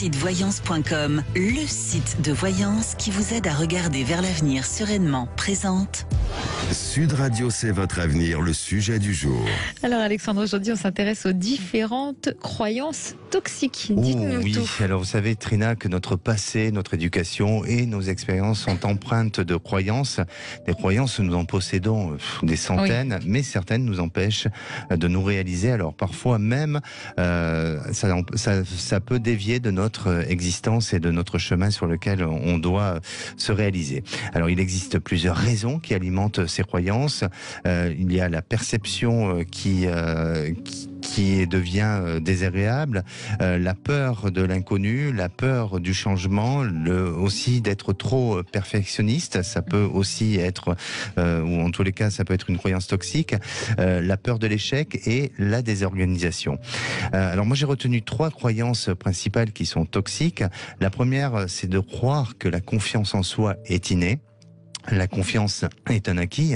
site voyance.com, le site de voyance qui vous aide à regarder vers l'avenir sereinement, présente. Sud Radio, c'est votre avenir, le sujet du jour. Alors Alexandre, aujourd'hui on s'intéresse aux différentes croyances toxiques. Dites-nous oui, tout. alors vous savez Trina que notre passé, notre éducation et nos expériences sont empreintes de croyances. Des croyances, nous en possédons des centaines, mais certaines nous empêchent de nous réaliser. Alors parfois même, ça peut dévier de notre existence et de notre chemin sur lequel on doit se réaliser. Alors il existe plusieurs raisons qui alimentent ces croyances. Il y a la perception qui devient désagréable, la peur de l'inconnu, la peur du changement, aussi d'être trop perfectionniste, ça peut aussi être, ou en tous les cas ça peut être une croyance toxique, la peur de l'échec et la désorganisation. Alors moi j'ai retenu 3 croyances principales qui sont toxiques. La première, c'est de croire que la confiance en soi est innée. La confiance est un acquis,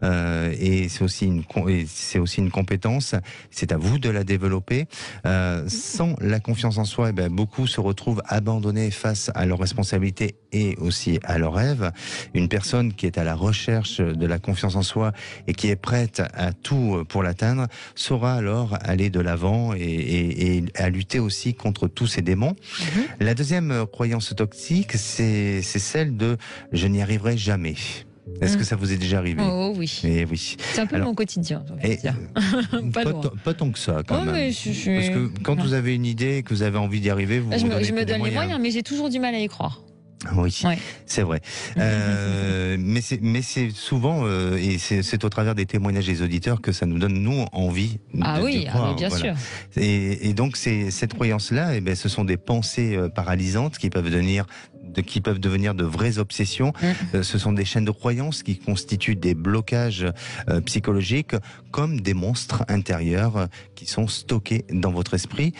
et c'est aussi une compétence. C'est à vous de la développer. Sans la confiance en soi, beaucoup se retrouvent abandonnés face à leurs responsabilités et aussi à leurs rêves. Une personne qui est à la recherche de la confiance en soi et qui est prête à tout pour l'atteindre saura alors aller de l'avant et à lutter aussi contre tous ces démons. La deuxième croyance toxique, c'est celle de « je n'y arriverai jamais ». Est-ce que ça vous est déjà arrivé? Oh oui. Et oui. C'est un peu mon quotidien, j'ai envie de dire. Pas tant que ça, quand même. Mais Parce que quand vous avez une idée, que vous avez envie d'y arriver, vous je vous donnez me donne les moyens, mais j'ai toujours du mal à y croire. Oui, c'est vrai. Mais c'est souvent, et c'est au travers des témoignages des auditeurs que ça nous donne, nous, envie d'y croire. Mais bien sûr. Et donc, cette croyance-là, ce sont des pensées paralysantes qui peuvent devenir de vraies obsessions. Ce sont des chaînes de croyances qui constituent des blocages psychologiques comme des monstres intérieurs qui sont stockés dans votre esprit.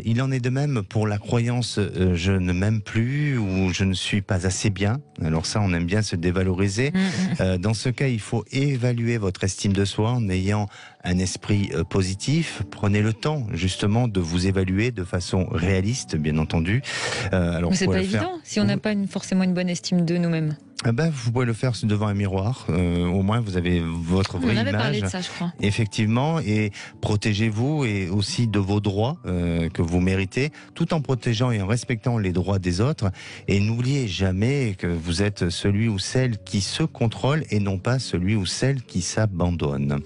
Il en est de même pour la croyance je ne m'aime plus ou je ne suis pas assez bien. Alors ça, on aime bien se dévaloriser. Dans ce cas, il faut évaluer votre estime de soi en ayant un esprit positif. Prenez le temps justement de vous évaluer de façon réaliste, bien entendu. Alors, mais c'est pas évident si on n'a pas forcément une bonne estime de nous-mêmes. Vous pouvez le faire devant un miroir. Au moins, vous avez votre vraie image. On avait parlé de ça, je crois. Effectivement, et protégez-vous et aussi de vos droits que vous méritez, tout en protégeant et en respectant les droits des autres. Et n'oubliez jamais que vous êtes celui ou celle qui se contrôle et non pas celui ou celle qui s'abandonne.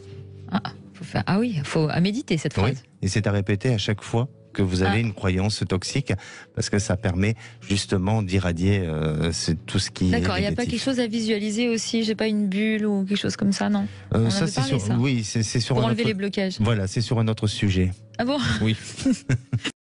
Il faut à méditer cette phrase. Oui, et c'est à répéter à chaque fois que vous avez une croyance toxique, parce que ça permet justement d'irradier tout ce qui est D'accord, il n'y a pas négatif. quelque chose à visualiser aussi, j'ai pas une bulle ou quelque chose comme ça, non? Ça, c'est sur pour enlever les blocages. Voilà, c'est sur un autre sujet. Ah bon? Oui.